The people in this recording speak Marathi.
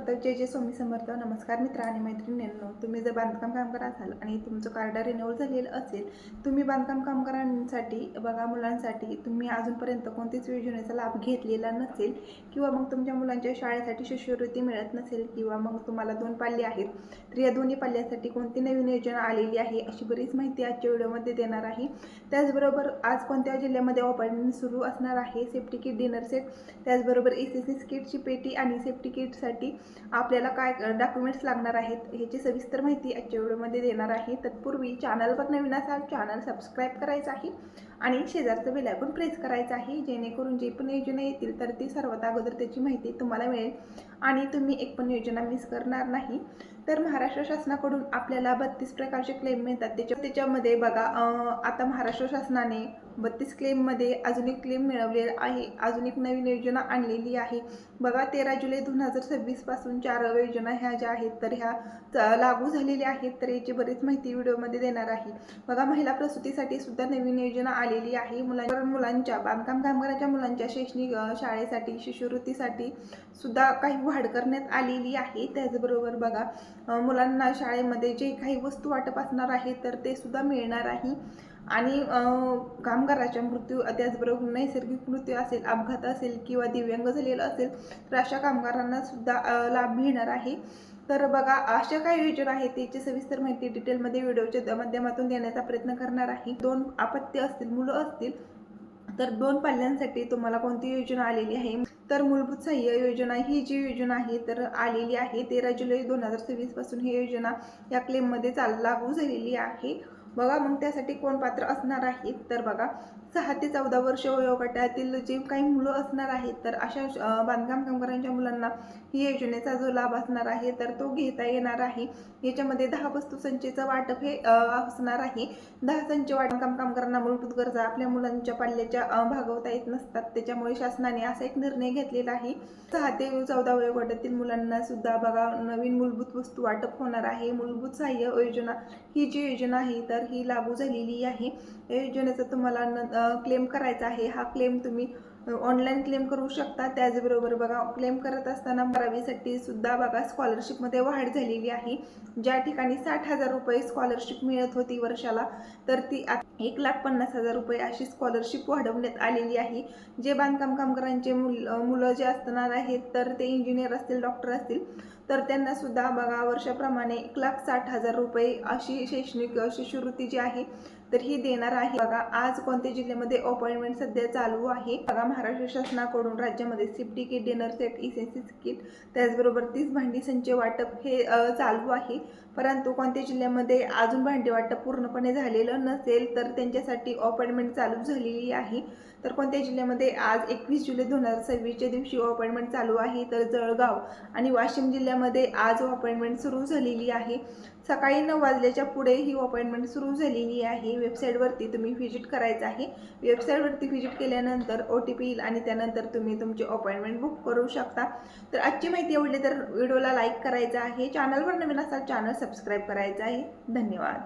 समर्थ, जय जय स्वामी समर्थ. नमस्कार मित्र आणि मैत्रिणींनो, तुम्ही जर बांधकाम कामगार असाल आणि तुमचं कार्ड रिन्यूअल झालेलं असेल, तुम्ही बांधकाम कामगारांसाठी बघा मुलांसाठी तुम्ही अजूनपर्यंत कोणतीच योजनेचा लाभ घेतलेला नसेल किंवा मग तुमच्या मुलांच्या शाळेसाठी शिष्यवृत्ती मिळत नसेल किंवा मग तुम्हाला 2 पाल्य आहेत, तर या दोन्ही पाल्यांसाठी कोणती नवीन योजना आलेली आहे अशी बरीच माहिती आजच्या व्हिडिओमध्ये देणार आहे. त्याचबरोबर आज कोणत्या जिल्ह्यामध्ये अपॉइंटमेंट सुरू असणार आहे, सेफ्टी किट डिनर सेट, त्याचबरोबर एसएससी किटची पेटी आणि सेफ्टी किटसाठी आपल्याला काय डॉक्युमेंट्स लागणार आहेत ह्याची सविस्तर माहिती आजच्या व्हिडिओमध्ये देणार आहे. तत्पूर्वी चॅनलवर नवीन असाल चॅनल सबस्क्राईब करायचं आहे आणि शेजारचं बेल आयकॉन प्रेस करायचं आहे, जेणेकरून जे पण योजना येतील तर ती सर्वात अगोदर त्याची माहिती तुम्हाला मिळेल आणि तुम्ही एक पण योजना मिस करणार नाही. तर महाराष्ट्र शासनाकडून आपल्याला 32 प्रकारचे क्लेम मिळतात. त्याच्यामध्ये बघा आता महाराष्ट्र शासनाने 32 क्लेममध्ये अजून एक क्लेम मिळवलेला आहे, अजून एक नवीन योजना आणलेली आहे. बघा 13 जुलै 2026 पासून 4 योजना ह्या ज्या आहेत तर ह्या लागू झालेल्या आहेत. तर याची बरीच माहिती व्हिडिओमध्ये देणार आहे. बघा महिला प्रसूतीसाठी सुद्धा नवीन योजना आलेली आहे. मुलांच्या बांधकाम कामगारांच्या मुलांच्या शैक्षणिक शाळेसाठी शिष्यवृत्तीसाठी सुद्धा काही वाढ करण्यात आलेली आहे. त्याचबरोबर बघा मुलांना शाळेमध्ये जे काही वस्तू वाटप असणार आहे तर ते सुद्धा मिळणार आहे आणि कामगाराच्या मृत्यू त्याचबरोबर नैसर्गिक मृत्यू असेल, अपघात असेल किंवा दिव्यांग झालेला असेल तर अशा कामगारांना सुद्धा लाभ मिळणार आहे. तर बघा अशा काही योजना आहेत त्याची सविस्तर माहिती डिटेलमध्ये व्हिडिओच्या माध्यमातून देण्याचा प्रयत्न करणार आहे. 2 अपत्य असतील, मुलं असतील तर 2 पाल्यांसाठी तुम्हाला कोणती योजना आलेली आहे, तर मूलभूत सहाय्य योजना ही जी योजना आहे तर आलेली आहे. 13 जुलै 2026 पासून ही योजना या क्लेममध्ये लागू झालेली आहे. बघा मग त्यासाठी कोण पात्र असणार आहेत, तर बघा 6 ते 14 वर्ष वयोगटातील जे काही मुलं असणार आहेत तर अशा बांधकाम कामगारांच्या मुलांना ही योजनेचा जो लाभ असणार आहे तर तो घेता येणार आहे. याच्यामध्ये 10 वस्तू संचेचं वाटप हे असणार आहे. 10 संच बांधकाम कामगारांना मूलभूत गरजा आपल्या मुलांच्या पाल्याच्या भागवता येत नसतात, त्याच्यामुळे शासनाने असा एक निर्णय घेतलेला आहे. 6 ते 14 वयोगटातील मुलांना सुद्धा बघा नवीन मूलभूत वस्तू वाटप होणार आहे. मूलभूत सहाय्य योजना ही जी योजना आहे तर ही लागू झालेली आहे. या योजनेचा तुम्हाला क्लेम करायचा आहे. हा क्लेम तुम्ही ऑनलाईन क्लेम करू शकता. त्याचबरोबर बघा क्लेम करत असताना 12वीसाठी सुद्धा बघा स्कॉलरशिपमध्ये वाढ झालेली आहे. ज्या ठिकाणी 60,000 रुपये स्कॉलरशिप मिळत होती वर्षाला तर ती 1,50,000 रुपये अशी स्कॉलरशिप वाढवण्यात आलेली आहे. जे बांधकाम कामगारांचे मुलं जे असणार आहेत तर ते इंजिनियर असतील, डॉक्टर असतील तर त्यांना सुद्धा बघा वर्षाप्रमाणे 1,60,000 रुपये अशी शैक्षणिक शिष्यवृत्ती जी आहे तर ही देणार आहे. बघा आज कोणत्या जिल्ह्यामध्ये अपॉइंटमेंट सध्या चालू आहे. बघा महाराष्ट्र शासनाकडून राज्यामध्ये safety kit, dinner set, SSC kit, त्याचबरोबर 30 भांडी संच वाटप हे चालू आहे. परंतु कोणत्या जिल्ह्यामध्ये अजून भांडी वाटप पूर्णपणे झालेलं नसेल तर त्यांच्यासाठी अपॉइंटमेंट चालू झालेली आहे. तर कोणत्या जिल्ह्यामध्ये आज 21 जुलै 2026च्या दिवशी अपॉइंटमेंट चालू आहे, तर जळगाव आणि वाशिम जिल्ह्यामध्ये आज अपॉइंटमेंट सुरू झालेली आहे. सकाळी 9 वाजल्याच्या पुढे ही अपॉइंटमेंट सुरू झालेली आहे. वेबसाईटवरती तुम्ही व्हिजिट करायचं आहे. वेबसाईटवरती व्हिजिट केल्यानंतर OTP येईल आणि त्यानंतर तुम्ही तुमची अपॉइंटमेंट बुक करू शकता. तर आजची माहिती आवडली तर व्हिडिओला लाईक करायचं आहे. चॅनलवर नवीन असाल चॅनल सबस्क्राईब करायचं आहे. धन्यवाद.